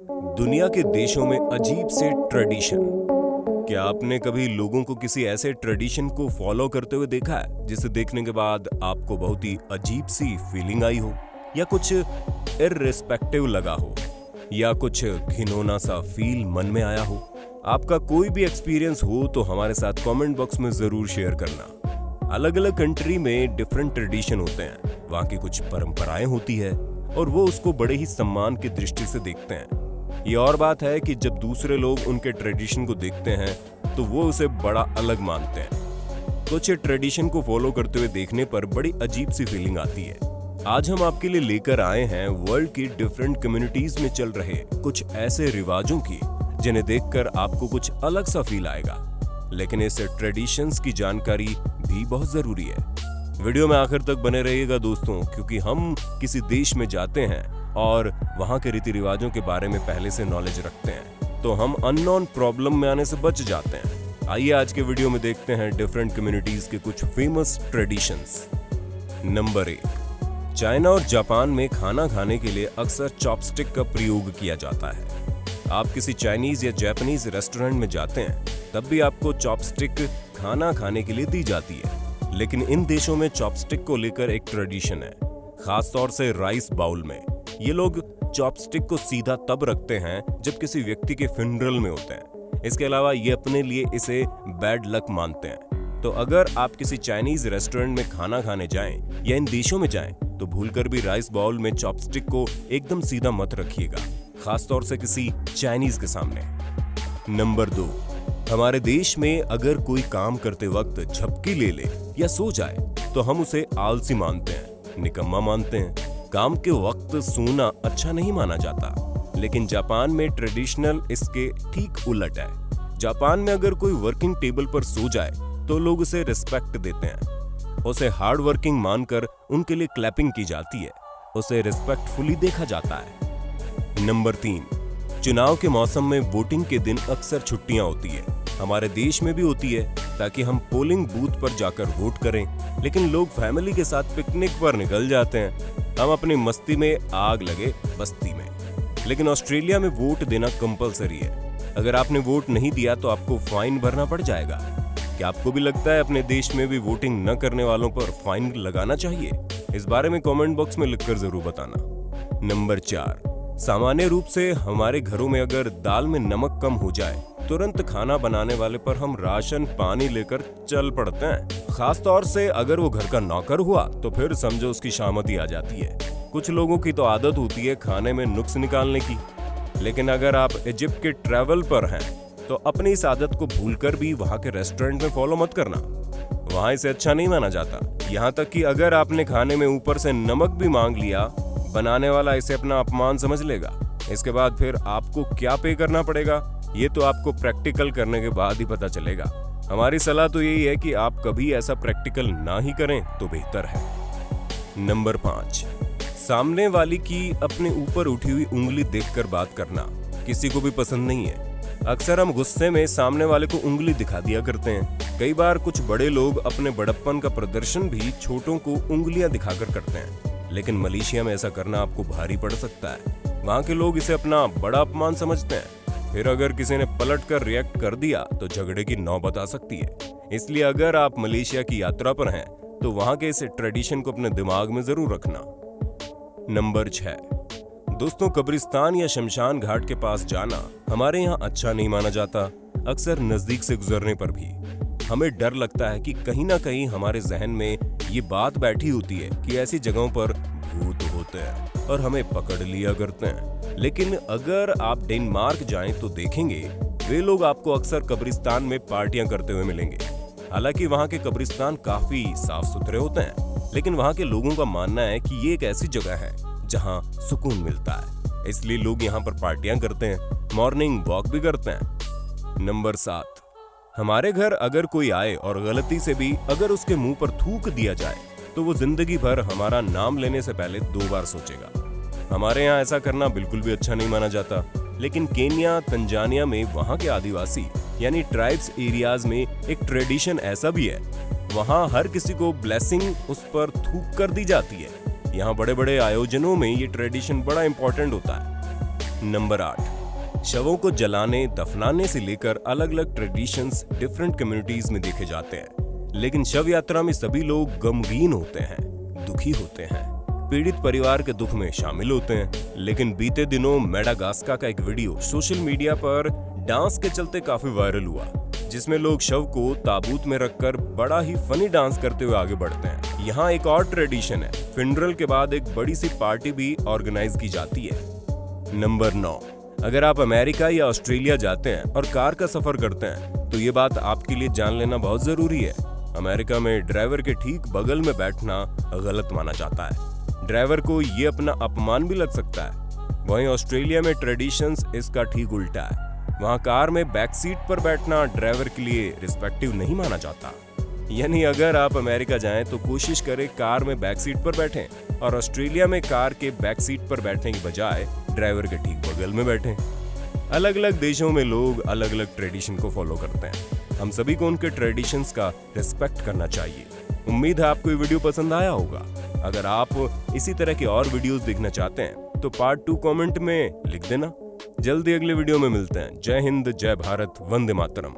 दुनिया के देशों में अजीब से ट्रेडिशन। क्या आपने कभी लोगों को किसी ऐसे ट्रेडिशन को फॉलो करते हुए देखा है जिसे देखने के बाद आपको बहुत ही अजीब सी फीलिंग आई हो, या कुछ इररिस्पेक्टिव लगा हो, या कुछ घिनौना सा फील मन में आया हो? आपका कोई भी एक्सपीरियंस हो तो हमारे साथ कमेंट बॉक्स में जरूर शेयर करना। अलग अलग कंट्री में डिफरेंट ट्रेडिशन होते हैं, वहाँ की कुछ परंपराएं होती है और वो उसको बड़े ही सम्मान की दृष्टि से देखते हैं। ये और बात है कि जब दूसरे लोग उनके ट्रेडिशन को देखते हैं तो वो उसे बड़ा अलग मानते हैं। कुछ ट्रेडिशन को फॉलो करते हुए देखने पर बड़ी अजीब सी फीलिंग आती है। आज हम आपके लिए लेकर आए हैं वर्ल्ड की डिफरेंट कम्युनिटीज में चल रहे कुछ ऐसे रिवाजों की जिन्हें देखकर आपको कुछ अलग सा फील आएगा, लेकिन इस ट्रेडिशंस की जानकारी भी बहुत जरूरी है। वीडियो में आखिर तक बने रहिएगा दोस्तों, क्योंकि हम किसी देश में जाते हैं और वहां के रीति रिवाजों के बारे में पहले से नॉलेज रखते हैं, तो हम अननोन प्रॉब्लम में आने से बच जाते हैं। आइए आज के वीडियो में देखते हैं डिफरेंट कम्युनिटीज के कुछ फेमस ट्रेडिशंस। नंबर 1, चाइना और जापान में खाना खाने के लिए अक्सर चॉपस्टिक का प्रयोग किया जाता है। आप किसी चाइनीज या जापानीज रेस्टोरेंट में जाते हैं तब भी आपको चॉपस्टिक खाना खाने के लिए दी जाती है, लेकिन इन देशों में चॉपस्टिक को लेकर एक ट्रेडिशन है, खास तौर से राइस बाउल में। ये लोग चॉपस्टिक को सीधा तब रखते हैं जब किसी व्यक्ति के फ्यूनरल में होते हैं। इसके अलावा ये अपने लिए इसे बैड लक मानते हैं। तो अगर आप किसी चाइनीज रेस्टोरेंट में खाना खाने जाएं या इन देशों में जाएं तो भूलकर भी राइस बाउल में चॉपस्टिक को एकदम सीधा मत रखिएगा, खास तौर से किसी चाइनीज के सामने। नंबर 2, हमारे देश में अगर कोई काम करते वक्त झपकी ले ले या सो जाए तो हम उसे आलसी मानते हैं, निकम्मा मानते हैं। काम के वक्त सोना अच्छा नहीं माना जाता, लेकिन जापान में ट्रेडिशनल इसके ठीक उलट है। जापान में अगर कोई वर्किंग टेबल पर सो जाए तो लोग उसे रिस्पेक्ट देते हैं, उसे हार्ड वर्किंग मानकर उनके लिए क्लैपिंग की जाती है, उसे रिस्पेक्टफुली देखा जाता है। नंबर 3, चुनाव के मौसम में वोटिंग के दिन अक्सर छुट्टियां होती है। हमारे देश में भी होती है ताकि हम पोलिंग बूथ पर जाकर वोट करें, लेकिन लोग फैमिली के साथ पिकनिक पर निकल जाते हैं। हम अपनी मस्ती में आग लगे बस्ती में। लेकिन ऑस्ट्रेलिया में वोट देना कंपलसरी है। अगर आपने वोट नहीं दिया तो आपको फाइन भरना पड़ जाएगा। क्या आपको भी लगता है अपने देश में भी वोटिंग न करने वालों पर फाइन लगाना चाहिए? इस बारे में कमेंट बॉक्स में लिखकर जरूर बताना। नंबर 4, सामान्य रूप से हमारे घरों में अगर दाल में नमक कम हो जाए तुरंत खाना बनाने वाले पर हम राशन पानी लेकर चल पड़ते हैं। खास तौर से अगर वो घर का नौकर हुआ तो फिर समझो उसकी शामती आ जाती है। कुछ लोगों की तो आदत होती है खाने में नुक्स निकालने की, लेकिन अगर आप इजिप्ट के ट्रैवल पर हैं तो अपनी इस आदत को भूलकर भी वहाँ के रेस्टोरेंट में फॉलो मत करना, वहाँ इसे अच्छा नहीं माना जाता। यहाँ तक कि अगर आपने खाने में ऊपर से नमक भी मांग लिया, बनाने वाला इसे अपना अपमान समझ लेगा। इसके बाद फिर आपको क्या पे करना पड़ेगा ये तो आपको प्रैक्टिकल करने के बाद ही पता चलेगा। हमारी सलाह तो यही है कि आप कभी ऐसा प्रैक्टिकल ना ही करें तो बेहतर है। नंबर 5, सामने वाली की अपने ऊपर उठी हुई उंगली देखकर बात करना किसी को भी पसंद नहीं है। अक्सर हम गुस्से में सामने वाले को उंगली दिखा दिया करते हैं। कई बार कुछ बड़े लोग अपने बड़प्पन का प्रदर्शन भी छोटों को उंगलियां दिखाकर करते हैं, लेकिन मलेशिया में ऐसा करना आपको भारी पड़ सकता है। वहाँ के लोग इसे अपना बड़ा अपमान समझते हैं। फिर अगर किसी ने पलट कर रिएक्ट कर दिया तो झगड़े की नौबत आ सकती है। इसलिए अगर आप मलेशिया की यात्रा पर हैं तो वहां के इस ट्रेडिशन को अपने दिमाग में जरूर रखना। नंबर 6, दोस्तों, कब्रिस्तान या शमशान घाट के पास जाना हमारे यहाँ अच्छा नहीं माना जाता। अक्सर नजदीक से गुजरने पर भी हमें डर लगता है कि कहीं ना कहीं हमारे जहन में ये बात बैठी होती है कि ऐसी जगहों पर भूत होते हैं और हमें पकड़ लिया करते हैं। लेकिन अगर आप डेनमार्क जाएं तो देखेंगे वे लोग आपको अक्सर कब्रिस्तान में पार्टियां करते हुए मिलेंगे। हालांकि वहां के कब्रिस्तान काफी साफ सुथरे होते हैं, लेकिन वहां के लोगों का मानना है कि ये एक ऐसी जगह है जहां सुकून मिलता है, इसलिए लोग यहां पर पार्टियां करते हैं, मॉर्निंग वॉक भी करते हैं। नंबर 7, हमारे घर अगर कोई आए और गलती से भी अगर उसके मुंह पर थूक दिया जाए तो वो जिंदगी भर हमारा नाम लेने से पहले 2 बार सोचेगा। हमारे यहाँ ऐसा करना बिल्कुल भी अच्छा नहीं माना जाता, लेकिन केन्या, तंजानिया में वहाँ के आदिवासी यानी ट्राइब्स एरियाज में एक ट्रेडिशन ऐसा भी है। वहाँ हर किसी को ब्लेसिंग उस पर थूक कर दी जाती है। यहाँ बड़े बड़े आयोजनों में ये ट्रेडिशन बड़ा इंपॉर्टेंट होता है। नंबर 8, शवों को जलाने, दफनाने से लेकर अलग अलग ट्रेडिशंस डिफरेंट कम्युनिटीज में देखे जाते हैं। लेकिन शव यात्रा में सभी लोग गमगीन होते हैं, दुखी होते हैं, पीड़ित परिवार के दुख में शामिल होते हैं। लेकिन बीते दिनों मेडागास्कर का एक वीडियो सोशल मीडिया पर डांस के चलते काफी वायरल हुआ, जिसमें लोग शव को ताबूत में रखकर बड़ा ही फनी डांस करते हुए आगे बढ़ते हैं। यहाँ एक और ट्रेडिशन है, फ्यूनरल के बाद एक बड़ी सी पार्टी भी ऑर्गेनाइज की जाती है। नंबर 9, अगर आप अमेरिका या ऑस्ट्रेलिया जाते हैं और कार का सफर करते हैं तो ये बात आपके लिए जान लेना बहुत जरूरी है। अमेरिका में ड्राइवर के ठीक बगल में बैठना गलत माना जाता है, ड्राइवर को ये अपना अपमान भी लग सकता है। वहीं ऑस्ट्रेलिया में ट्रेडिशंस इसका ठीक उल्टा है, वहाँ कार में बैक सीट पर बैठना ड्राइवर के लिए रिस्पेक्टिव नहीं माना जाता। यानी अगर आप अमेरिका जाएं तो कोशिश करें कार में बैक सीट पर बैठें और ऑस्ट्रेलिया में कार के बैक सीट पर बैठने की बजाय ड्राइवर के ठीक बगल में बैठें। अलग अलग देशों में लोग अलग अलग ट्रेडिशन को फॉलो करते हैं। हम सभी को उनके ट्रेडिशंस का रिस्पेक्ट करना चाहिए। उम्मीद है आपको ये वीडियो पसंद आया होगा। अगर आप इसी तरह के और वीडियोस देखना चाहते हैं तो पार्ट 2 कमेंट में लिख देना। जल्दी अगले वीडियो में मिलते हैं। जय हिंद, जय भारत, वंदे मातरम।